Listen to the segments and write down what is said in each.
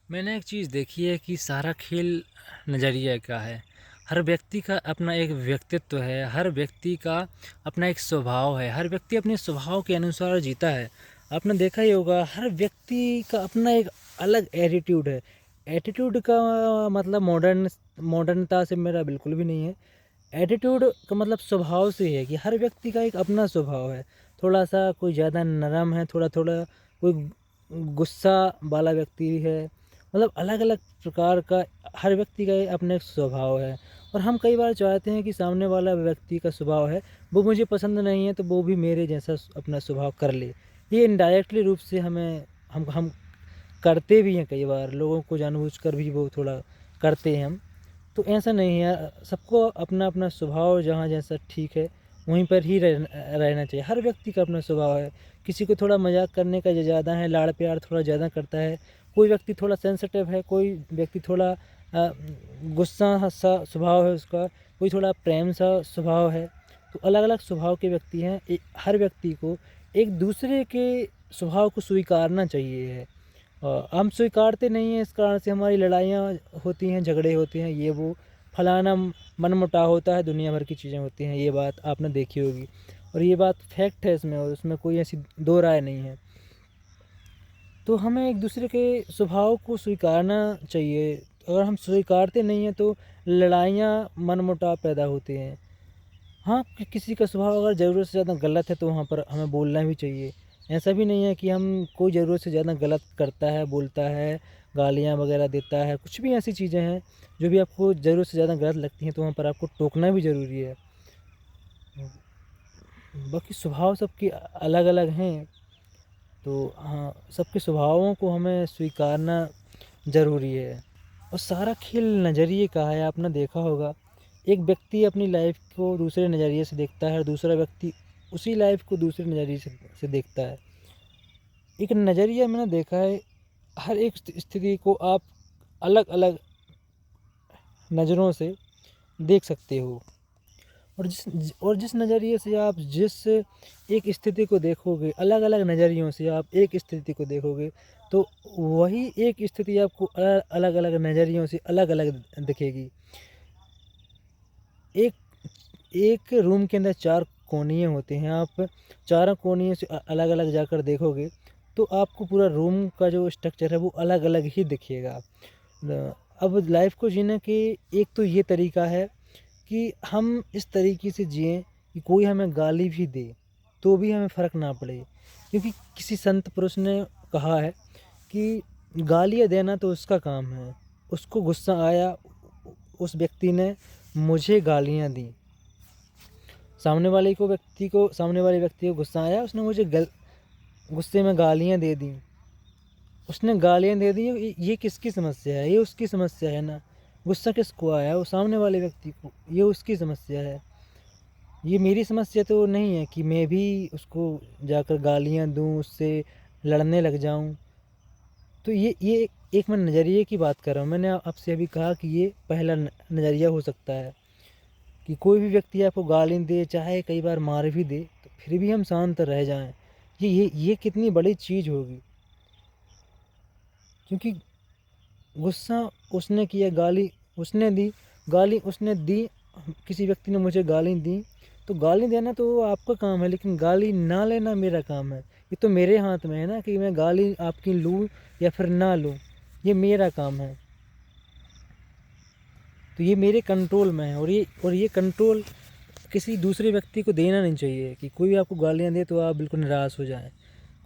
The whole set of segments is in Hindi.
मैंने एक चीज़ देखी है कि सारा खेल नज़रिया का है। हर व्यक्ति का अपना एक व्यक्तित्व है, हर व्यक्ति का अपना एक स्वभाव है, हर व्यक्ति अपने स्वभाव के अनुसार जीता है। आपने देखा ही होगा हर व्यक्ति का अपना एक अलग एटीट्यूड है। एटीट्यूड का मतलब मॉडर्नता से मेरा बिल्कुल भी नहीं है। एटीट्यूड का मतलब स्वभाव से है कि हर व्यक्ति का एक अपना स्वभाव है। थोड़ा-सा कोई ज़्यादा नरम है, थोड़ा-थोड़ा कोई गुस्सा वाला व्यक्ति है। मतलब अलग-अलग प्रकार का हर व्यक्ति का एक अपना एक स्वभाव है और हम कई बार चाहते हैं कि सामने वाला व्यक्ति का स्वभाव है, वो मुझे पसंद नहीं है तो वो भी मेरे जैसा अपना स्वभाव कर ले। ये इनडायरेक्टली रूप से हम करते भी हैं कई बार, लोगों को जानबूझकर भी वो थोड़ा करते हैं हम। तो ऐसा नहीं है, सबको अपना-अपना स्वभाव जहाँ जैसा ठीक है, वहीं पर ही रहना चाहिए। हर व्यक्ति का अपना स्वभाव है, किसी को थोड़ा मज़ाक करने का ज़्यादा है, लाड़-प्यार थोड़ा ज़्यादा करता है, कोई व्यक्ति थोड़ा सेंसिटिव है, कोई व्यक्ति थोड़ा गुस्सा सा स्वभाव है उसका, कोई थोड़ा प्रेम सा स्वभाव है। तो अलग-अलग स्वभाव के व्यक्ति हैं, हर व्यक्ति को एक-दूसरे के स्वभाव को स्वीकारना चाहिए है। हम स्वीकारते नहीं हैं, इस कारण से हमारी लड़ाइयाँ होती हैं, झगड़े होते हैं, ये वो फलाना मनमुटाव होता है, दुनिया भर की चीज़ें होती हैं, ये बात आपने देखी होगी और ये बात फैक्ट है इसमें और उसमें कोई ऐसी दो राय नहीं है। तो हमें एक दूसरे के स्वभाव को स्वीकारना चाहिए। अगर हम स्वीकारते नहीं हैं तो लड़ाइयाँ मनमुटाव पैदा होते हैं। हाँ, किसी का स्वभाव अगर ज़रूरत से ज़्यादा गलत है तो वहाँ पर हमें बोलना भी चाहिए। ऐसा भी नहीं है कि हम कोई ज़रूरत से ज़्यादा गलत करता है, बोलता है, गालियाँ वग़ैरह देता है, कुछ भी ऐसी चीज़ें हैं जो भी आपको ज़रूरत से ज़्यादा गलत लगती हैं तो वहाँ पर आपको टोकना भी ज़रूरी है। बाकी स्वभाव सबके अलग-अलग हैं, तो हाँ, सबके स्वभावों को हमें स्वीकारना ज़रूरी है। और सारा खेल नज़रिए का है, आपने देखा होगा। एक व्यक्ति अपनी लाइफ़ को दूसरे नज़रिए से देखता है और दूसरा व्यक्ति उसी लाइफ़ को दूसरे नज़रिए से देखता है। एक नज़रिया मैंने देखा है, हर एक स्थिति को आप अलग-अलग नज़रों से देख सकते हो और जिस नज़रिए से आप जिस एक स्थिति को देखोगे, अलग-अलग नज़रियों से आप एक स्थिति को देखोगे, तो वही एक स्थिति आपको अलग-अलग नज़रियों से अलग-अलग दिखेगी। एक एक रूम के अंदर 4 कोनिये होते हैं, आप चारों कोनियों से अलग-अलग जाकर देखोगे, तो आपको पूरा रूम का जो स्ट्रक्चर है वो अलग-अलग ही दिखेगा। अब लाइफ़ को जीने के एक तो ये तरीका है कि हम इस तरीके से जिएँ कि कोई हमें गाली भी दे, तो भी हमें फ़र्क ना पड़े। क्योंकि किसी संत पुरुष ने कहा है कि गालियाँ देना तो उसका काम है, उसको गुस्सा आया, उस व्यक्ति ने मुझे गालियाँ दी। सामने वाले व्यक्ति को गुस्सा आया, उसने मुझे गुस्से में गालियाँ दे दी। उसने गालियाँ दे दी, ये किसकी समस्या है? ये उसकी समस्या है ना। गुस्सा किसको आया? वो सामने वाले व्यक्ति को, ये उसकी समस्या है। ये मेरी समस्या तो नहीं है कि मैं भी उसको जाकर गालियाँ दूँ, उससे लड़ने लग जाऊँ। तो ये एक मैं नज़रिए की बात कर रहा हूँ। मैंने आपसे अभी कहा कि ये पहला नज़रिया हो सकता है कि कोई भी व्यक्ति आपको गाली दे, चाहे कई बार मार भी दे, तो फिर भी हम शांत रह जाएँ। ये कितनी बड़ी चीज़ होगी। क्योंकि गुस्सा उसने किया, गाली उसने दी, गाली उसने दी, किसी व्यक्ति ने मुझे गाली दी, तो गाली देना तो आपका काम है, लेकिन गाली ना लेना मेरा काम है। ये तो मेरे हाथ में है ना कि मैं गाली आपकी लूँ या फिर ना लूँ, ये मेरा काम है। तो ये मेरे कंट्रोल में है और ये कंट्रोल किसी दूसरे व्यक्ति को देना नहीं चाहिए कि कोई भी आपको गालियाँ दे तो आप बिल्कुल निराश हो जाएँ।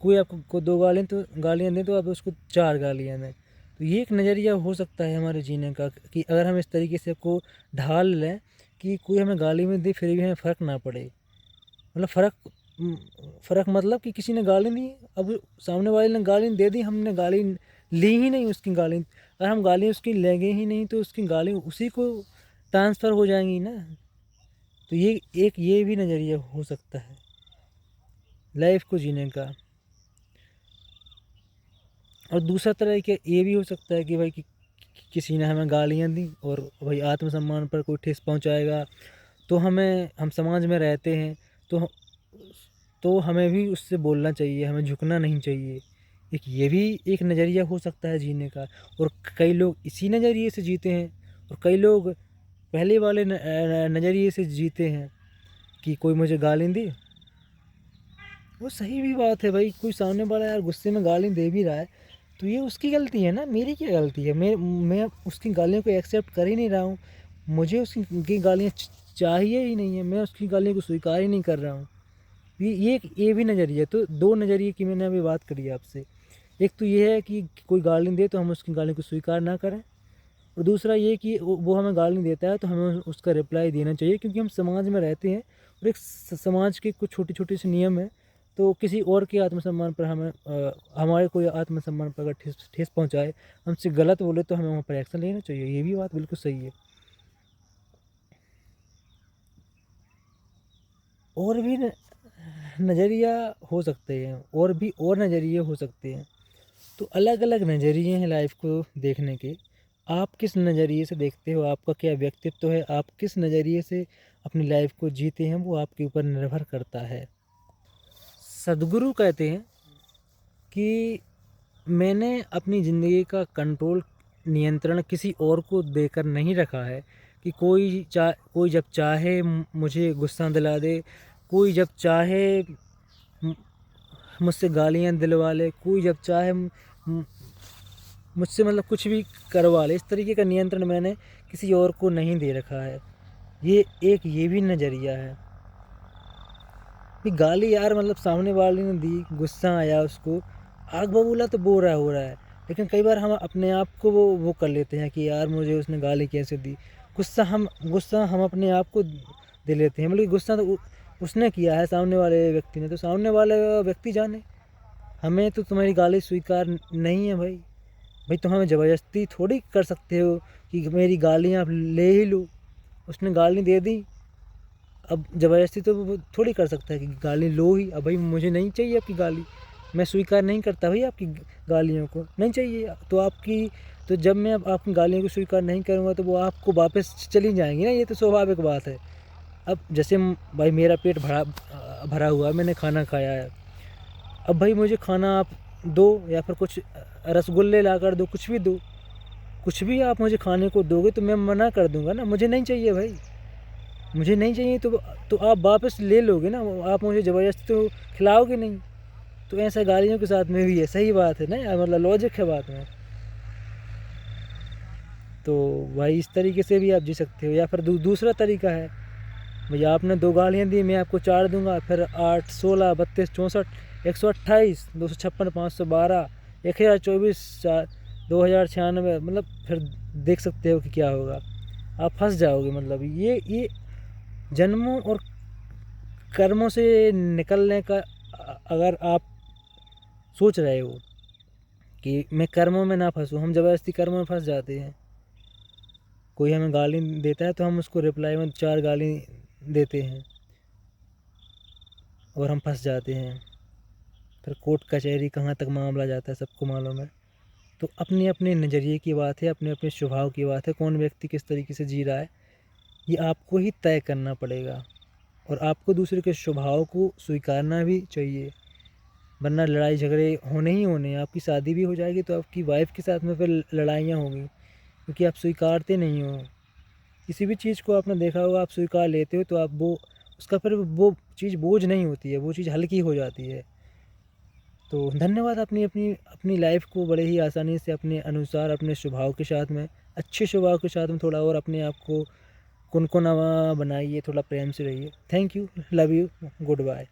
कोई आपको 2 गालियाँ दें तो आप उसको 4 गालियाँ दें। तो ये एक नज़रिया हो सकता है हमारे जीने का कि अगर हम इस तरीके से को ढाल लें कि कोई हमें गाली में दे फिर भी हमें फ़र्क ना पड़े। मतलब फ़र्क मतलब कि किसी ने गाली दी, अब सामने वाले ने गाली दे दी, हमने गाली ली ही नहीं उसकी गाली। अगर हम गाली उसकी लेंगे ही नहीं तो उसकी गाली उसी को ट्रांसफ़र हो जाएँगी ना। तो ये भी नज़रिया हो सकता है लाइफ़ को जीने का। और दूसरा तरीका ये भी हो सकता है कि भाई किसी ने हमें गालियाँ दी और भाई आत्मसम्मान पर कोई ठेस पहुँचाएगा, तो हम समाज में रहते हैं, तो हमें भी उससे बोलना चाहिए, हमें झुकना नहीं चाहिए। एक ये भी एक नज़रिया हो सकता है जीने का। और कई लोग इसी नज़रिए से जीते हैं, और कई लोग पहले वाले नज़रिए से जीते हैं कि कोई मुझे गाली दे। वो सही भी बात है भाई, कोई सामने वाला यार गुस्से में गाली दे भी रहा है तो ये उसकी गलती है ना, मेरी क्या गलती है? मैं उसकी गालियों को एक्सेप्ट कर ही नहीं रहा हूँ, मुझे उसकी गालियाँ चाहिए ही नहीं है, मैं उसकी गालियों को स्वीकार ही नहीं कर रहा हूँ। ये भी नज़रिया, तो दो नज़रिए की मैंने अभी बात करी आपसे। एक तो ये है कि कोई गाली दे तो हम उसकी गाली को स्वीकार ना करें, और दूसरा ये कि वो हमें गाली देता है तो हमें उसका रिप्लाई देना चाहिए, क्योंकि हम समाज में रहते हैं और एक समाज के कुछ छोटे छोटे से नियम हैं। तो किसी और के आत्मसम्मान पर हमारे कोई आत्मसम्मान पर अगर ठेस ठेस पहुँचाए, हमसे गलत बोले तो हमें वहाँ पर एक्शन लेना चाहिए। ये भी बात बिल्कुल सही है। और भी नज़रिया हो सकते हैं, और नज़रिए हो सकते हैं। तो अलग अलग नज़रिए हैं लाइफ को देखने के। आप किस नज़रिए से देखते हो, आपका क्या व्यक्तित्व है, आप किस नज़रिए से अपनी लाइफ को जीते हैं, वो आपके ऊपर निर्भर करता है। सद्गुरु कहते हैं कि मैंने अपनी ज़िंदगी का कंट्रोल, नियंत्रण किसी और को देकर नहीं रखा है कि कोई जब चाहे मुझे गुस्सा दिला दे, कोई जब चाहे मुझसे गालियाँ दिलवा ले, कोई जब चाहे मुझसे मतलब कुछ भी करवा ले। इस तरीके का नियंत्रण मैंने किसी और को नहीं दे रखा है। ये भी नज़रिया है कि गाली यार मतलब सामने वाले ने दी, गुस्सा आया उसको, आग बबूला तो बोरा हो रहा है, लेकिन कई बार हम अपने आप को वो कर लेते हैं कि यार मुझे उसने गाली कैसे दी। गुस्सा हम अपने आप को दे लेते हैं, बल्कि गुस्सा तो उसने किया है, सामने वाले व्यक्ति ने। तो सामने वाले व्यक्ति जाने, हमें तो तुम्हारी गाली स्वीकार नहीं है भाई। भाई तुम हमें ज़बरदस्ती थोड़ी कर सकते हो कि मेरी गालियाँ आप ले ही लो। उसने गाली दे दी, अब ज़बरदस्ती तो वो थोड़ी कर सकता है कि गाली लो ही। अब भाई मुझे नहीं चाहिए आपकी गाली, मैं स्वीकार नहीं करता भाई आपकी गालियों को, नहीं चाहिए। तो जब मैं अब आपकी गालियों को स्वीकार नहीं करूँगा तो वो आपको वापस चली जाएंगी ना, ये तो स्वाभाविक बात है। अब जैसे भाई मेरा पेट भरा हुआ है, मैंने खाना खाया है, अब भाई मुझे खाना आप दो या फिर कुछ रसगुल्ले ला कर दो, कुछ भी दो, कुछ भी आप मुझे खाने को दोगे तो मैं मना कर दूंगा ना, मुझे नहीं चाहिए भाई, मुझे नहीं चाहिए। तो आप वापस ले लोगे ना, आप मुझे ज़बरदस्ती तो खिलाओगे नहीं। तो ऐसा गालियों के साथ में भी है, सही बात है ना यार, मतलब लॉजिक है बात में। तो भाई इस तरीके से भी आप जी सकते हो। या फिर दूसरा तरीका है, भैया आपने 2 गालियाँ दी, मैं आपको 4 दूंगा, फिर 8, 16, 32, 64, 128, 256, 512, 1024, 2096, मतलब फिर देख सकते हो कि क्या होगा। आप फंस जाओगे। मतलब ये जन्मों और कर्मों से निकलने का अगर आप सोच रहे हो कि मैं कर्मों में ना फंसूँ, हम ज़बरदस्ती कर्मों में फंस जाते हैं। कोई हमें गाली देता है तो हम उसको रिप्लाई में 4 गाली देते हैं और हम फंस जाते हैं। फिर कोर्ट कचहरी कहाँ तक मामला जाता है सबको मालूम है। तो अपने अपने नज़रिए की बात है, अपने अपने स्वभाव की बात है, कौन व्यक्ति किस तरीके से जी रहा है ये आपको ही तय करना पड़ेगा। और आपको दूसरे के स्वभाव को स्वीकारना भी चाहिए, वरना लड़ाई झगड़े होने ही होने। आपकी शादी भी हो जाएगी तो आपकी वाइफ के साथ में फिर लड़ाइयाँ होंगी, क्योंकि आप स्वीकारते नहीं हो। किसी भी चीज़ को आपने देखा होगा, आप स्वीकार लेते हो तो आप उसका फिर वो चीज़ बोझ नहीं होती है, वो चीज़ हल्की हो जाती है। तो धन्यवाद। अपनी अपनी अपनी लाइफ को बड़े ही आसानी से अपने अनुसार, अपने स्वभाव के साथ में, अच्छे स्वभाव के साथ में थोड़ा और अपने आप को कुनकुनावा बनाइए, थोड़ा प्रेम से रहिए। Thank you, love you, good bye.